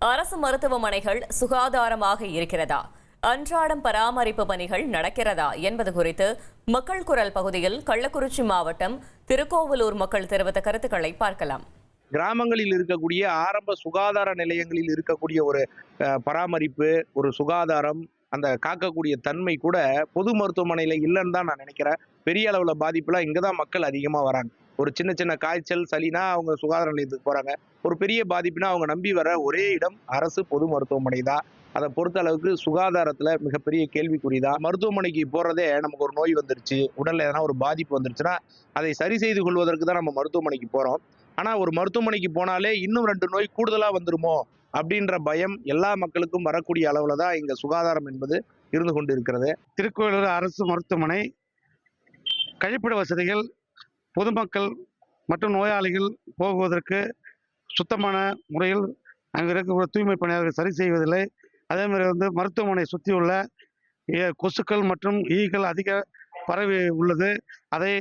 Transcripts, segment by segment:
அரசு மருத்துவமனைகள் சுகாதாரமாக இருக்கிறதா, அன்றாடம் பராமரிப்பு பணிகள் நடக்கிறதா என்பது குறித்து மக்கள் குரல் பகுதியில் கள்ளக்குறிச்சி மாவட்டம் திருக்கோவலூர் மக்கள் தெரிவித்த கருத்துக்களை பார்க்கலாம். கிராமங்களில் இருக்கக்கூடிய ஆரம்ப சுகாதார நிலையங்களில் இருக்கக்கூடிய ஒரு பராமரிப்பு, ஒரு சுகாதாரம், அந்த காக்கக்கூடிய தன்மை கூட பொது மருத்துவமனையில இல்லைன்னு தான் நான் நினைக்கிறேன். பெரிய அளவுல பாதிப்புலாம் இங்கதான் மக்கள் அதிகமா வராங்க. ஒரு சின்ன சின்ன காய்ச்சல், சளினா அவங்க சுகாதார நிலையத்துக்கு போறாங்க. ஒரு பெரிய பாதிப்புனா அவங்க நம்பி வர ஒரே இடம் அரசு பொது மருத்துவமனை தான். அதை பொறுத்த அளவுக்கு சுகாதாரத்துல மிகப்பெரிய கேள்விக்குறிதான். மருத்துவமனைக்கு போறதே நமக்கு ஒரு நோய் வந்துருச்சு, உடல்ல எதனா ஒரு பாதிப்பு வந்துருச்சுன்னா அதை சரி செய்து கொள்வதற்கு தான் நம்ம மருத்துவமனைக்கு போறோம். ஆனா ஒரு மருத்துவமனைக்கு போனாலே இன்னும் 2 நோய் கூடுதலா வந்துருமோ அப்படின்ற பயம் எல்லா மக்களுக்கும் வரக்கூடிய அளவுல தான் இங்க சுகாதாரம் என்பது இருந்து கொண்டு இருக்கிறது. திருக்கோவிலூர் அரசு மருத்துவமனை கழிப்பிட வசதிகள், பொதுமக்கள் மற்றும் நோயாளிகள் போகுவதற்கு சுத்தமான முறையில் அங்கே இருக்கக்கூடிய தூய்மை பணியாளர்கள் சரி செய்வதில்லை. அதே மாதிரி மருத்துவமனை சுற்றியுள்ள கொசுக்கள் மற்றும் ஈக்கள் அதிக பரவி உள்ளது. அதை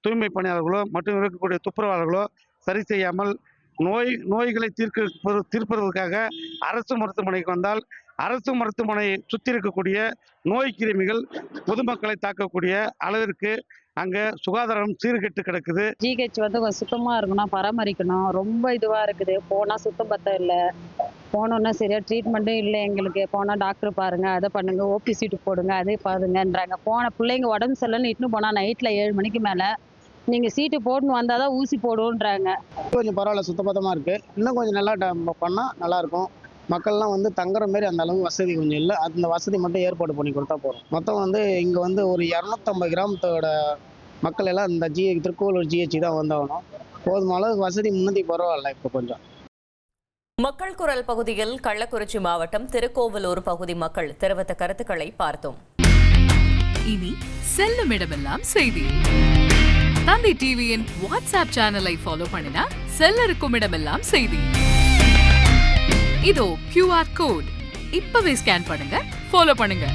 தூய்மை பணியாளர்களோ மற்றும் இருக்கக்கூடிய துப்புரவாளர்களோ சரி செய்யாமல் நோய்களை தீர்ப்பதற்காக அரசு மருத்துவமனைக்கு வந்தால் அரசு மருத்துவமனை சுற்றி இருக்கக்கூடிய நோய் கிருமிகள் பொதுமக்களை தாக்கக்கூடிய அளவிற்கு அங்கே சுகாதாரம் சீர்கெட்டு கிடக்குது. ஜிஹெச் கொஞ்சம் சுத்தமாக இருக்கணும், பராமரிக்கணும். ரொம்ப இதுவாக இருக்குது. போனால் சுத்தம் பத்தம் இல்லை, போனோன்னா சரியா ட்ரீட்மெண்ட்டும் இல்லை. எங்களுக்கு போனால் டாக்டர் பாருங்க, அதை பண்ணுங்க, ஓபி சீட்டு போடுங்க, அதே பாருங்கன்றாங்க. போன பிள்ளைங்க உடம்பு சரியில்லைன்னு இட்டுன்னு போனால் நைட்டில் 7 மணிக்கு மேலே நீங்கள் சீட்டு போட்டுன்னு வந்தால் தான் ஊசி போடுன்றாங்க. கொஞ்சம் பரவாயில்ல, சுத்தபத்தமாக இருக்குது. இன்னும் கொஞ்சம் நல்லா பண்ணால் நல்லாயிருக்கும். மக்கள்லாம் தங்குற மாரி அந்த அளவு வசதி கொஞ்சம் இல்லை. அந்த வசதி மட்டும் ஏற்பாடு பண்ணி கொடுத்தா போதும். மொத்தம் இங்கே ஒரு 250 கிராமத்தோட மக்கள் எல்லாம் இந்த திருக்கோவலூர் ஜிஹெச் தான் வந்தாகணும். போதுமான அளவுக்கு வசதி முன்னதி பரவாயில்ல இப்போ கொஞ்சம். மக்கள் குரல் பகுதியில் கள்ளக்குறிச்சி மாவட்டம் திருக்கோவலூர் பகுதி மக்கள் தெரிவித்த கருத்துக்களை பார்த்தோம். இனி செல்லும் இடமெல்லாம் செய்தி. தந்தை டிவியின் வாட்ஸ்அப் சேனலை ஃபாலோ பண்ணினா செல்ல இருக்கும் இடமெல்லாம் செய்தி. இதோ QR கோட் இப்பவே ஸ்கேன் பண்ணுங்க, ஃபாலோ பண்ணுங்க.